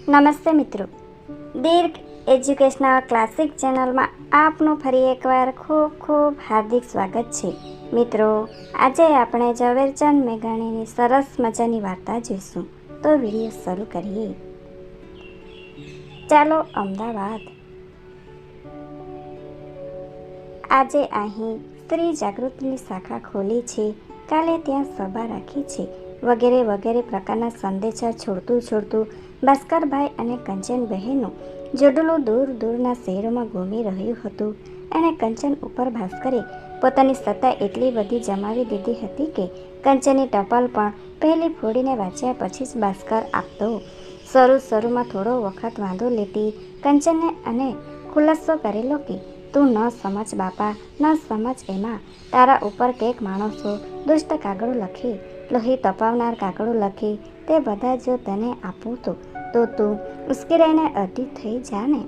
નમસ્તે મિત્રો, દીર્ઘ educational classic ચેનલમાં આપનું ફરી એકવાર ખૂબ ખૂબ હાર્દિક સ્વાગત છે. મિત્રો, આજે આપણે ઝવેરચંદ મેઘાણીની સરસ મજાની વાર્તા જોઈશું. તો વિડીયો શરૂ કરીએ. ચાલો અમદાવાદ. આજે અહીં સ્ત્રી જાગૃતિની શાખા ખોલી છે, કાલે ત્યાં સભા રાખી છે, વગેરે વગેરે પ્રકારના સંદેશા છોડતું ભાસ્કરભાઈ અને કંચન બહેનનું જોડલું દૂર દૂરના શહેરોમાં ઘૂમી રહ્યું હતું. અને કંચન ઉપર ભાસ્કરે પોતાની સત્તા એટલી બધી જમાવી દીધી હતી કે કંચનની ટપાલ પણ પહેલી ફોડીને વાંચ્યા પછી જ ભાસ્કર આપતો. શરૂમાં થોડો વખત વાંધો લેતી કંચને અને ખુલાસો કરેલો કે તું ન સમજ બાપા, ન સમજ. એમાં તારા ઉપર કેક માણસો દુષ્ટ કાગળો લખી, લોહી તપાવનાર કાગળો લખી, તે બધા જો તને આપું તો તું ઉશ્કેરાઈને અડધી થઈ જા ને.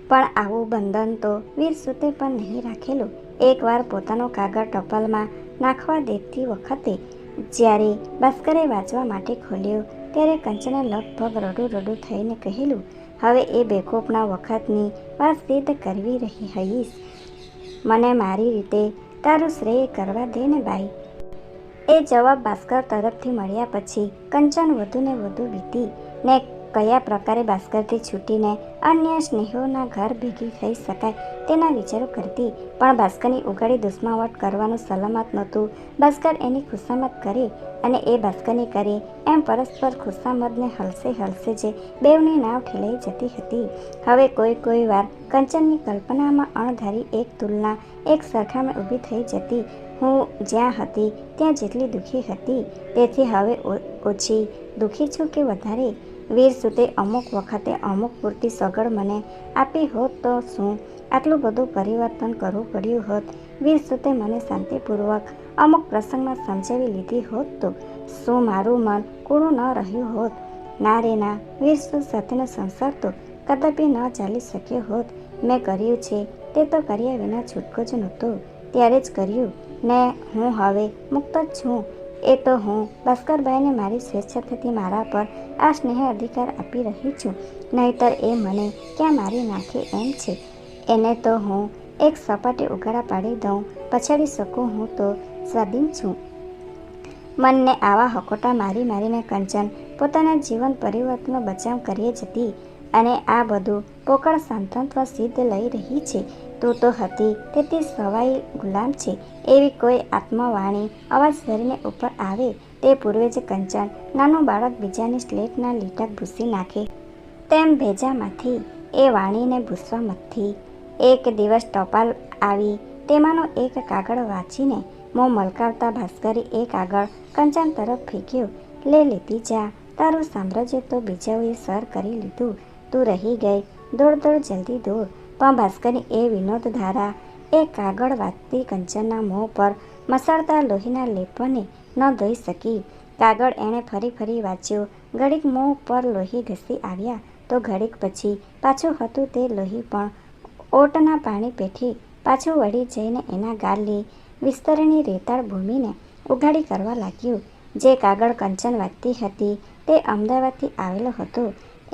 પણ આવું બંધન તો વીર સુતે પણ નહીં રાખેલું. એકવાર પોતાનો કાગળ ટપાલમાં નાખવા દેતી વખતે જ્યારે ભાસ્કરે વાંચવા માટે ખોલ્યો ત્યારે કંચને લગભગ રડું થઈને કહેલું, હવે એ બેકોપના વખતની વાત સિદ્ધ કરવી રહી હઈશ. મને મારી રીતે તારું શ્રેય કરવા દે ને બાઈ. એ જવાબ ભાસ્કર તરફથી મળ્યા પછી કંચન વધુને વધુ બીતી ને કયા પ્રકારે ભાસ્કરથી છૂટીને અન્ય સ્નેહોના ઘર ભેગી થઈ શકાય તેના વિચારો કરતી. પણ ભાસ્કરની ઉઘાડી દુશ્મનાવટ કરવાનું સલામત નહોતું. ભાસ્કર એની ખુશામત કરે અને એ ભાસ્કરની કરે, એમ પરસ્પર ખુશામતને હલસે જે બેવની નાવ ઠેલાઈ જતી હતી. હવે કોઈ વાર કંચનની કલ્પનામાં અણધારી એક તુલના, એક સરખામણી ઊભી થઈ જતી. હું જ્યાં હતી ત્યાં જેટલી દુઃખી હતી તેથી હવે ઓછી દુઃખી છું કે વધારે? વીર સુતે અમુક વખતે અમુક પૂરતી સગવડ મને આપી હોત તો શું આટલું બધું પરિવર્તન કરવું પડ્યું હોત? વીર સુતે મને શાંતિપૂર્વક અમુક પ્રસંગમાં સમજાવી લીધી હોત તો શું મારું મન કૂણું ન રહ્યું હોત? ના રે ના, વીર સુત સાથેનો સંસાર તો કદાપી ન ચાલી શક્યો હોત. મેં કર્યું છે તે તો કર્યા વિના છૂટકો જ નહોતો, ત્યારે જ કર્યું ને હું હવે મુક્ત જ છું. એ તો હું ભાસ્કરભાઈને મારી સ્વેચ્છાથી મારા પર આ સ્નેહ અધિકાર આપી રહી છું, નહીંતર એ મને ક્યાં મારી નાખે એમ છે. એને તો હું એક સપાટે ઉઘાડા પાડી દઉં, પછાડી શકું. હું તો સ્વાધીન છું. મનને આવા હકોટા મારીને કંચન પોતાના જીવન પરિવર્તનનો બચાવ કરીએ જતી અને આ બધું પોકળ સાંત્વન સિદ્ધ લઈ રહી છે. તું તો હતી તેથી સવાઈ ગુલામ છે એવી કોઈ આત્મવાણી અવાજ ધરીને ઉપર આવે તે પૂર્વે જ કંચન નાનું બાળક બીજાની સ્લેટના લીટા ભૂંસી નાખે તેમ ભેજામાંથી એ વાણીને ભૂસવા મથતી. એક દિવસ ટપાલ આવી, તેમાંનો એક કાગળ વાંચીને મોં મલકાવતા ભાસ્કરે એ કાગળ કંચન તરફ ફેંક્યો. લે લેતી જા, તારું સામ્રાજ્ય તો બીજાઓએ સર કરી લીધું, તું રહી ગઈ. દોડ જલ્દી દોડ. પણ ભાસ્કરની એ વિનોદધારા એ કાગળ વાંચતી કંચનના મોં પર મસળતા લોહીના લેપને ન ધોઈ શકી. કાગળ એણે ફરી વાંચ્યો. ઘડીક મોં પર લોહી ઘસી આવ્યા તો ઘડીક પછી પાછું હતું તે લોહી પણ ઓટના પાણી પેઠે પાછું વળી જઈને એના ગાલની વિસ્તરેલી રેતાળ ભૂમિને ઉઘાડી કરવા લાગ્યું. જે કાગળ કંચન વાંચતી હતી તે અમદાવાદથી આવેલો હતો,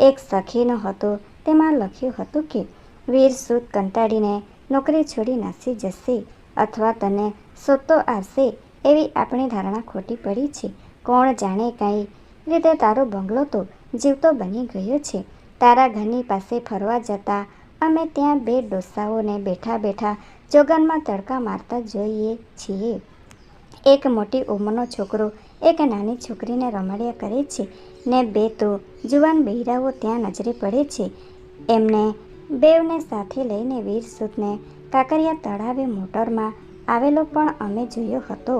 એક સખીનો હતો. તેમાં લખ્યું હતું કે વીર સુત કંટાળીને નોકરી છોડી નાસી જશે અથવા તને સોતો આવશે એવી આપણી ધારણા ખોટી પડી છે. કોણ જાણે કઈ રીતે તારો બંગલો તો જીવતો બની ગયો છે. તારા ઘરની પાસે ફરવા જતા અમે ત્યાં બે ડોસાઓને બેઠા જોગનમાં તડકા મારતા જોઈએ છીએ. એક મોટી ઉંમરનો છોકરો એક નાની છોકરીને રમાડ્યા કરે છે ને બે તો જુવાન બૈરાઓ ત્યાં નજરે પડે છે. એમને બેવને સાથે લઈને વીર સુતને કાંકરિયા તળાવે મોટરમાં આવેલો પણ અમે જોયો હતો.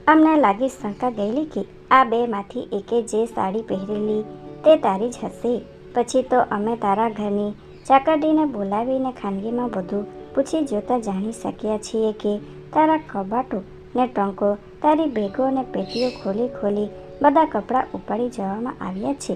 અમને લાગી શંકા ગયેલી કે આ બેમાંથી એકે જે સાડી પહેરેલી તે તારી જ હશે. પછી તો અમે તારા ઘરની ચાકરડીને બોલાવીને ખાનગીમાં બધું પૂછી જોતા જાણી શક્યા છીએ કે તારા કબાટો ને ટ્રંકો, તારી બેગો ને પેટીઓ ખોલી બધા કપડાં ઉપાડી જવામાં આવ્યા છે.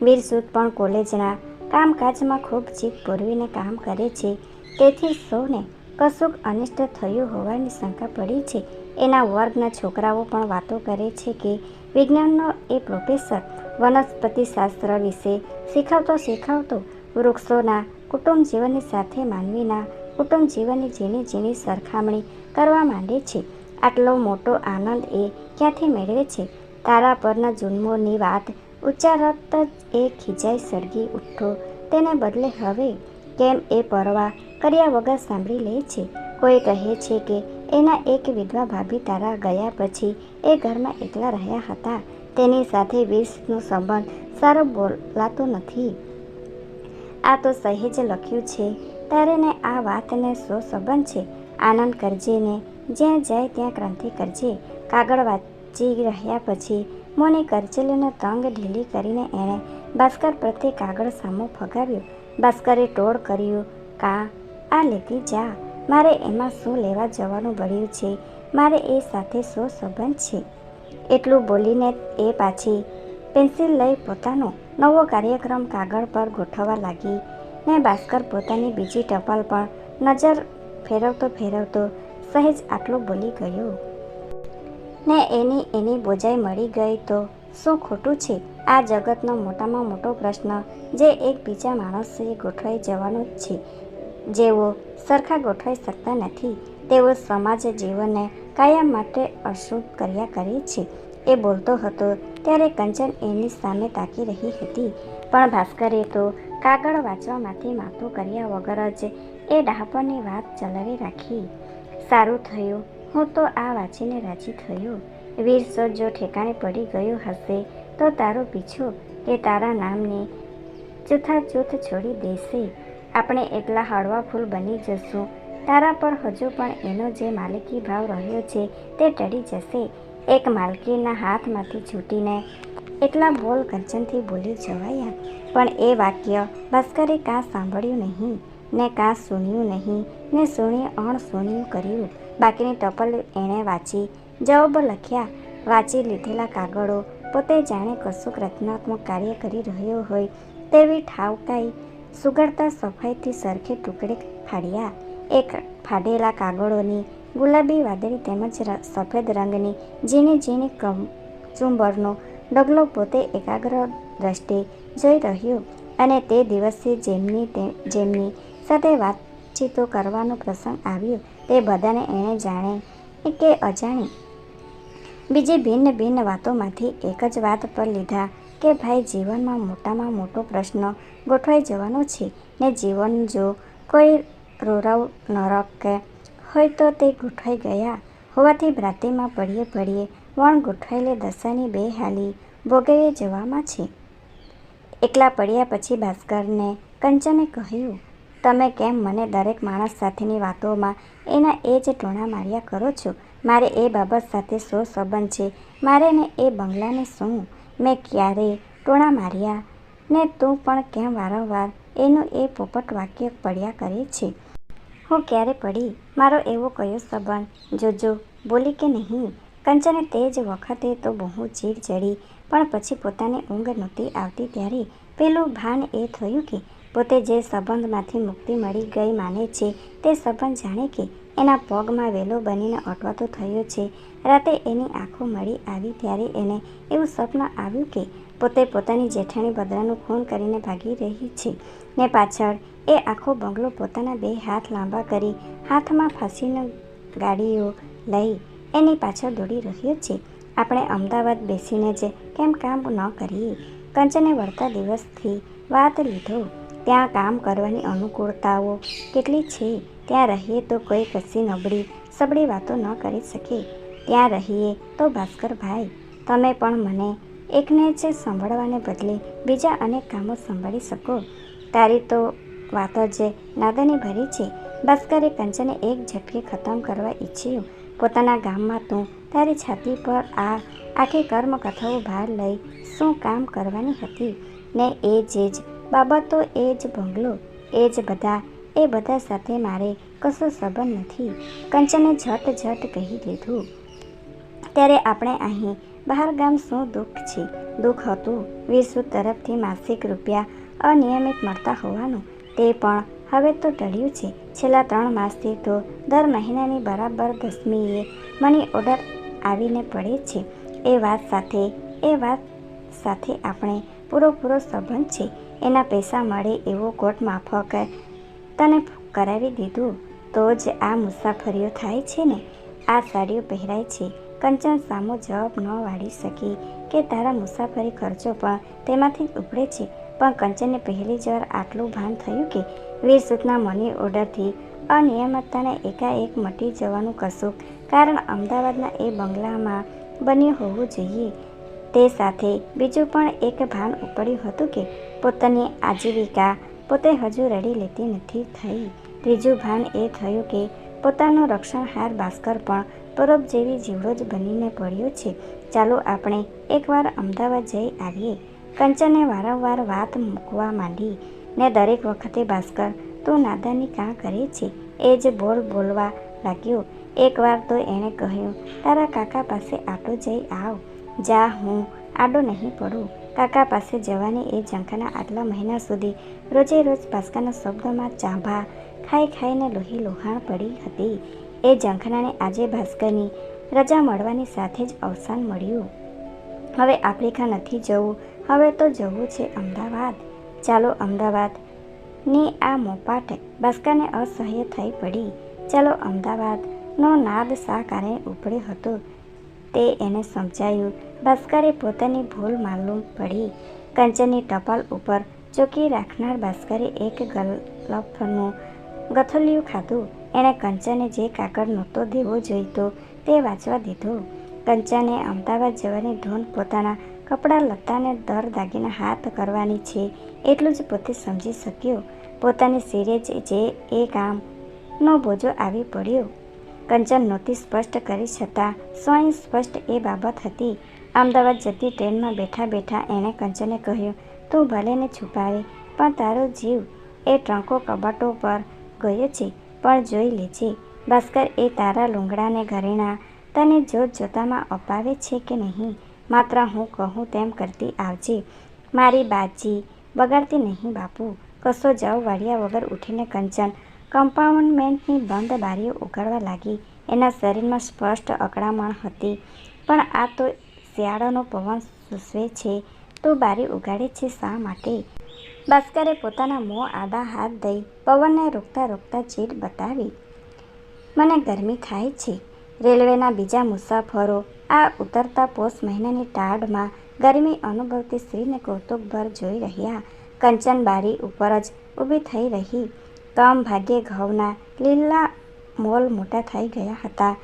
વીર સુત પણ કોલેજના કામકાજમાં ખૂબ જીત પૂરવીને કામ કરે છે, તેથી સૌને કશુંક અનિષ્ટ થયું હોવાની શંકા પડી છે. એના વર્ગના છોકરાઓ પણ વાતો કરે છે કે વિજ્ઞાનનો એ પ્રોફેસર વનસ્પતિશાસ્ત્ર વિશે શીખવતો વૃક્ષોના કુટુંબ જીવનની સાથે માનવીના કુટુંબ જીવનની ઝીણી ઝીણી સરખામણી કરવા માંડે છે. આટલો મોટો આનંદ એ ક્યાંથી મેળવે છે? તારા પરના જુલ્મોની વાત ઉચ્ચારત જ એ ખીજાઈ સળગી ઉઠ્યો. તેને બદલે હવે કેમ એ પરવા કર્યા વગર સાંભળી લે છે. કોઈ કહે છે કે એના એક વિધવા ભાભી તારા ગયા પછી એ ઘરમાં એકલા રહ્યા હતા. તેની સાથે વીરનો સંબંધ સારો બોલાતો નથી. આ તો સહેજ લખ્યું છે. તારે ને આ વાતને શો સંબંધ છે? આનંદ કરજે ને જ્યાં જાય ત્યાં ક્રાંતિ કરજે. કાગળ વાંચી રહ્યા પછી મોની કરચલીને તંગ ઢીલી કરીને એણે ભાસ્કર પ્રત્યે કાગળ સામો ફગાવ્યો. ભાસ્કરે ટોળ કર્યું. આ લેતી જા. મારે એમાં શું લેવા જવાનું બળ્યું છે? મારે એ સાથે શો સંબંધ છે? એટલું બોલીને એ પાછી પેન્સિલ લઈ પોતાનો નવો કાર્યક્રમ કાગળ પર ગોઠવવા લાગી ને ભાસ્કર પોતાની બીજી ટપાલ પર નજર ફેરવતો સહેજ આટલું બોલી ગયો ને એની બોજાઈ મળી ગઈ તો શું ખોટું છે? આ જગતનો મોટામાં મોટો પ્રશ્ન જે એક બીજા માણસે ગોઠવાઈ જવાનો જ છે. જેઓ સરખા ગોઠવાઈ શકતા નથી તેઓ સમાજ જીવનને કાયમ માટે અશુદ્ધ કર્યા કરે છે. એ બોલતો હતો ત્યારે કંચન એની સામે તાકી રહી હતી, પણ ભાસ્કરે તો કાગળ વાંચવામાંથી માથું કર્યા વગર જ એ ડહાપણની વાત ચલાવી રાખી. સારું થયું, હું તો આ વાંચીને રાજી થયો. વીરસો જો ઠેકાણે પડી ગયો હશે તો તારો પીછો કે તારા નામની જૂથાજૂથ છોડી દેશે. આપણે એટલા હળવા ફૂલ બની જશું. તારા પર હજુ પણ એનો જે માલિકી ભાવ રહ્યો છે તે ટળી જશે. એક માલકીના હાથમાંથી છૂટીને એટલા બોલ કંચનથી બોલી જવાયા. પણ એ વાક્ય ભાસ્કરે કાં સાંભળ્યું નહીં ને કાં સુન્યું નહીં ને સુણી અણસુણ્યું કર્યું. બાકીની ટપલ એણે વાંચી, જવાબ લખ્યા. વાંચી લીધેલા કાગળો પોતે જાણે કશુંક રચનાત્મક કાર્ય કરી રહ્યો હોય તેવી ઠાવકાઈ સુઘડતા સફાઈથી સરખે ટુકડે ફાડ્યા. એક ફાડેલા કાગળોની ગુલાબી, વાદળી તેમજ સફેદ રંગની ઝીણી ઝીણી કચુંબરનો ડગલો પોતે એકાગ્ર દ્રષ્ટિ જોઈ રહ્યો. અને તે દિવસે જેમની સાથે વાતચીતો કરવાનો પ્રસંગ આવ્યો તે બધાને એણે જાણે કે અજાણી બીજી ભિન્ન ભિન્ન વાતોમાંથી એક જ વાત પર લીધા કે ભાઈ જીવનમાં મોટામાં મોટો પ્રશ્ન ગોઠવાઈ જવાનો છે ને જીવન જો કોઈ રોરવ નરક હોય તો તે ગોઠવાઈ ગયા હોવાથી ભ્રાંતિમાં પડીએ વણ ગોઠવાયેલી દશાની બેહાલી ભોગવી જવામાં છે. એકલા પડ્યા પછી ભાસ્કરને કંચને કહ્યું, તમે કેમ મને દરેક માણસ સાથેની વાતોમાં એના એ જ ટોણા માર્યા કરો છો? મારે એ બાબત સાથે શો સંબંધ છે? મારે ને એ બંગલાને શું? મેં ક્યારે ટોણા માર્યા? ને તું પણ કેમ વારંવાર એનું એ પોપટ વાક્ય પડ્યા કરે છે? હું ક્યારે પડી? મારો એવો કયો સંબંધ? જોજો બોલી કે નહીં? કંચને તે જ વખતે તો બહુ ચીડ ચડી, પણ પછી પોતાને ઊંઘ નહોતી આવતી ત્યારે પેલું ભાન એ થયું કે પોતે જે સંબંધમાંથી મુક્તિ મળી ગઈ માને છે તે સંબંધ જાણે કે એના પગમાં વેલો બનીને અટવાતો થયો છે. રાતે એની આંખો મળી આવી ત્યારે એને એવું સ્વપ્ન આવ્યું કે પોતે પોતાની જેઠાણી બદરાનું ખૂન કરીને ભાગી રહી છે ને પાછળ એ આખો બંગલો પોતાના બે હાથ લાંબા કરી હાથમાં ફાંસીની ગાડીઓ લઈ એની પાછળ દોડી રહ્યો છે. આપણે અમદાવાદ બેસીને જ કેમ કામ ન કરીએ? કંચને વળતા દિવસથી વાત લીધો. ત્યાં કામ કરવાની અનુકૂળતાઓ કેટલી છે. ત્યાં રહીએ તો કોઈ કશી નબળી સબળી વાતો ન કરી શકે. ત્યાં રહીએ તો ભાસ્કરભાઈ તમે પણ મને એકને જ સંભાળવાને બદલે બીજા અનેક કામો સંભાળી શકો. તારી તો વાતો જ નાદાની ભરી છે. ભાસ્કરે કંચને એક ઝટકે ખતમ કરવા ઈચ્છ્યું. પોતાના ગામમાં તું તારી છાતી પર આ આખી કર્મકથાઓ ભાર લઈ શું કામ કરવાની હતી? ને એ જ બાબતો, એ જ બંગલો, એ જ બધા સાથે મારે કશો સંબંધ નથી. કંચને ઝટ કહી દીધું. ત્યારે આપણે અહીં બહાર ગામ શું દુઃખ છે? દુઃખ હતું વીરસુ તરફથી માસિક રૂપિયા અનિયમિત મળતા હોવાનું. તે પણ હવે તો ટળ્યું છે. છેલ્લા 3 માસથી તો દર મહિનાની બરાબર 10મીએ મની ઓર્ડર આવીને પડે છે. એ વાત સાથે આપણે પૂરો સંબંધ છે. એના પૈસા મળે એવો કોટ માફક તને કરાવી દીધું તો જ આ મુસાફરીઓ થાય છે ને, આ સાડીઓ પહેરાય છે. કંચન સામો જવાબ ન વાળી શકી કે તારા મુસાફરી ખર્ચો પણ તેમાંથી જ ઉપડે છે. પણ કંચનને પહેલી જ વાર આટલું ભાન થયું કે વીરસુદના મની ઓર્ડરથી અનિયમિતતાને એકાએક મટી જવાનું કશુંક કારણ અમદાવાદના એ બંગલામાં બન્યું હોવું જોઈએ. તે સાથે બીજું પણ એક ભાન ઉપડ્યું હતું કે પોતાની આજીવિકા પોતે હજુ રડી લેતી નથી થઈ. ત્રીજું ભાન એ થયું કે પોતાનો રક્ષણહાર ભાસ્કર પણ બરફ જેવી જીવડો જ બનીને પડ્યો છે. ચાલો આપણે એકવાર અમદાવાદ જઈ આવીએ. કંચને વારંવાર વાત મૂકવા માંડી ને દરેક વખતે ભાસ્કર તું નાદાની કાં કરે છે એ જ બોલવા લાગ્યો. એકવાર તો એણે કહ્યું તારા કાકા પાસે આટો જઈ આવ. જા, હું આડો નહીં પડું. કાકા પાસે જવાની એ ઝંખના આટલા મહિના સુધી રોજે રોજ ભાસ્કરના શબ્દોમાં ચાંભા ખાઈને લોહી લોહાણ પડી હતી. એ ઝંખનાને આજે ભાસ્કરની રજા મળવાની સાથે જ અવસાન મળ્યું. હવે આફ્રિકા નથી જવું, હવે તો જવું છે અમદાવાદ. ચાલો અમદાવાદની આ મોપાટ ભાસ્કરને અસહ્ય થઈ પડી. ચાલો અમદાવાદનો નાદ શા કારણે ઉપડ્યો હતો તે એને સમજાયું. ભાસ્કરે પોતાની ભૂલ માલુમ પડી. કંચનની ટપાલ ઉપર ચોકી રાખનાર ભાસ્કરે એક ગલફનું ગથલિયું ખાધું. એણે કંચને જે કાગળ નહોતો દેવો જોઈતો તે વાંચવા દીધો. કંચને અમદાવાદ જવાની ધૂન પોતાના કપડાં લત્તાને દર દાગીના હાથ કરવાની છે એટલું જ પોતે સમજી શક્યો. પોતાની શિરે જે એ કામનો બોજો આવી પડ્યો કંચન નહોતી સ્પષ્ટ કરી છતાં સ્વયં સ્પષ્ટ એ બાબત હતી. અમદાવાદ જતી ટ્રેનમાં બેઠા એણે કંચને કહ્યું તું ભલેને છુપાવે પણ તારો જીવ એ ટ્રંકો કબાટો પર ગયો છે. પણ જોઈ લેજે ભાસ્કર એ તારા લુંગડાને ઘરેણાં તને જોતામાં અપાવે છે કે નહીં. માત્ર હું કહું તેમ કરતી આવજે. મારી બાજી બગાડતી નહીં બાપુ. કશો જવ વાળ્યા વગર ઉઠીને કંચન કમ્પાર્ટમેન્ટની બંધ બારીઓ ઉગાડવા લાગી. એના શરીરમાં સ્પષ્ટ અકળામણ હતી. પણ આ તો શિયાળાનો પવન સૂસવે છે, તું બારી ઉગાડે છે શા માટે? ભાસ્કરે પોતાના મોં આડા હાથ દઈ પવનને રોકતા ચીડ બતાવી. મને ગરમી થાય છે. રેલવેના બીજા મુસાફરો આ ઉતરતા પોષ મહિનાની ટાઢમાં ગરમી અનુભવતી સ્ત્રીને કૌતુકભર જોઈ રહ્યા. કંચન બારી ઉપર જ ઊભી થઈ રહી. કમ ભાગ્યે ઘઉંના લીલા મોલ મોટા થઈ ગયા હતા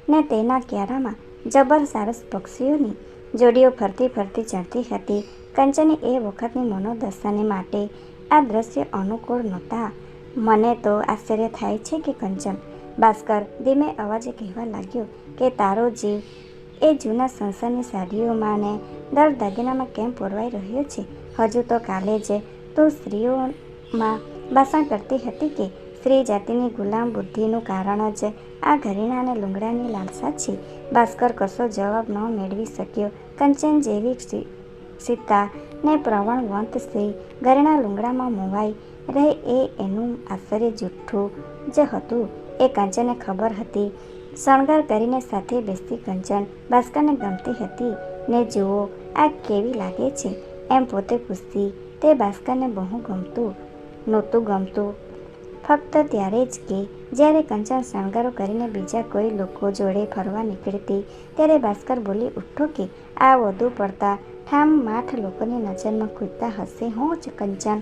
ને તેના ક્યારામાં જબર સારસ પક્ષીઓની જોડીઓ ફરતી ચડતી હતી. કંચનની એ વખતની મનોદશાને માટે આ દ્રશ્ય અનુકૂળ નહોતા. મને તો આશ્ચર્ય થાય છે કે કંચન, ભાસ્કર ધીમે અવાજે કહેવા લાગ્યો, કે તારો જીવ એ જૂના સંસારની સાડીઓમાં ને દર દાગીનામાં કેમ પોરવાઈ રહ્યો છે? હજુ તો કાલે જ તું સ્ત્રીઓમાં ભાષણ કરતી હતી કે સ્ત્રી જાતિની ગુલામ બુદ્ધિનું કારણ જ આ ઘરેણાં અને લુંગડાની લાલસા છે. ભાસ્કર કશો જવાબ ન મેળવી શક્યો. કંચન જેવી સીતા ને પ્રવણવંત સ્ત્રી ઘરેણાં લુંગડામાં મોવાઈ રહે એ એનું આશ્ચર્ય જૂઠું જ હતું. એ કંચનને ખબર હતી. શણગાર કરીને સાથે બેસતી કંચન ભાસ્કરને ગમતી હતી ને જુઓ આ કેવી લાગે છે એમ પોતે પૂછતી. તે ભાસ્કરને બહુ ગમતું નહોતું ગમતું ફક્ત ત્યારે જ કે જ્યારે કંચન શણગારો કરીને બીજા કોઈ લોકો જોડે ફરવા નીકળતી ત્યારે ભાસ્કર બોલી ઉઠતો કે આ વધુ પડતા ઠામ માઠ લોકોની નજરમાં કૂદતા હશે હું જ કંચન.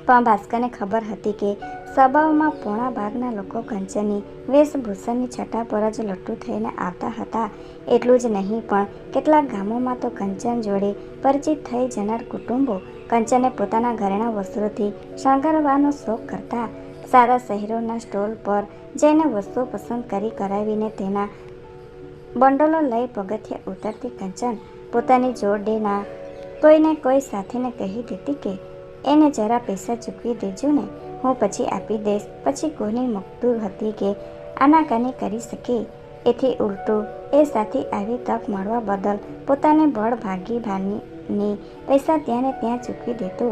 પણ ભાસ્કરને ખબર હતી કે સ્વભાવમાં પોણા ભાગના લોકો કંચનની વેશભૂષણની છટા પર જ લટ્ટુ થઈને આવતા હતા. એટલું જ નહીં પણ કેટલાક ગામોમાં તો કંચન જોડે પરિચિત થઈ જનાર કુટુંબો કંચનને પોતાના ઘરેણા વસ્ત્રોથી શણગારવાનો શોખ કરતા. સારા શહેરોના સ્ટોલ પર જઈને વસ્તુઓ પસંદ કરાવીને તેના બંડલો લઈ પગથિયે ઉતરતી કંચન પોતાની જોડેના કોઈને કોઈ સાથીને કહી દેતી કે એને જરા પૈસા ચૂકવી દેજો ને, હું પછી આપી દઈશ. પછી કોની મકદૂર હતી કે આનાકાની કરી શકે. એથી ઉલટું એ સાથી આવી તક મળવા બદલ પોતાને બળ ભાગી ભાની પૈસા ત્યાં ને ત્યાં ચૂકવી દેતો.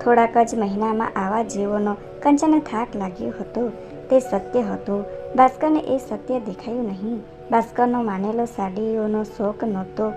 થોડાક જ મહિનામાં આવા જીવોનો કંચનને થાક લાગ્યો હતો. તે સત્ય હતું. ભાસ્કરને એ સત્ય દેખાયું નહીં. ભાસ્કરનો માનેલો સાડીઓનો શોખ નહોતો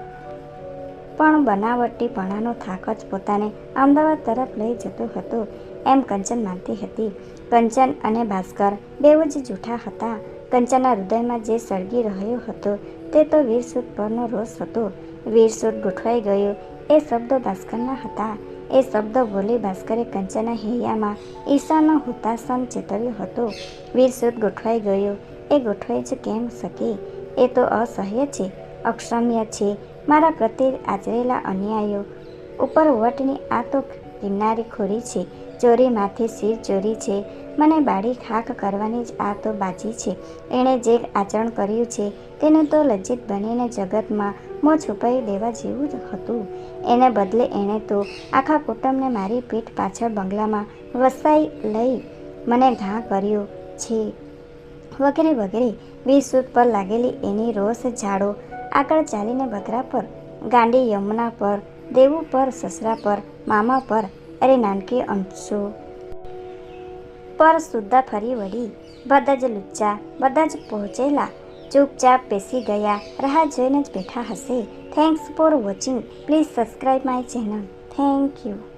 પણ બનાવટીપણાનો થાક જ પોતાને અમદાવાદ તરફ લઈ જતો હતો એમ કંચન માનતી હતી. કંચન અને ભાસ્કર બેઉ જ જૂઠા હતા. કંચનના હૃદયમાં જે સળગી રહ્યો હતો તે તો વીરસુદ પરનો રોષ હતો. વીરસુદ ગોઠવાઈ ગયું એ શબ્દો ભાસ્કરના હતા. એ શબ્દો બોલી ભાસ્કરે કંચનના હૈયામાં ઈર્ષાનો હુતાશન ચેતવ્યો હતો. વીરસુદ ગોઠવાઈ ગયું એ ગોઠવાઈ જ કેમ શકે? એ તો અસહ્ય છે, અક્ષમ્ય છે. મારા પ્રત્યે આચરેલા અન્યાયો ઉપર વટની આ તો કિન્નારીખોરી છે. ચોરીમાંથી શિર ચોરી છે. મને બાળી ખાખ કરવાની જ આ તો બાજી છે. એણે જે આચરણ કર્યું છે તેનું તો લજ્જિત બનીને જગતમાં મોં છુપાવી દેવા જેવું જ હતું. એને બદલે એણે તો આખા કુટુંબને મારી પીઠ પાછળ બંગલામાં વસાઈ લઈ મને ઘા કર્યો છે વગેરે વગેરે. વીરસુદ પર લાગેલી એની રોષ ઝાડો આગળ ચાલીને બકરા પર, ગાંડી યમુના પર, દેવું પર, સસરા પર, મામા પર, અરે નાનકી અંશુ પર સુદ્ધા ફરી વળી. બધા જ લુચ્ચા, બધા જ પહોંચેલા ચૂપચાપ બેસી ગયા, રાહ જોઈને જ બેઠા હશે. Thanks for watching. Please subscribe my channel. Thank you.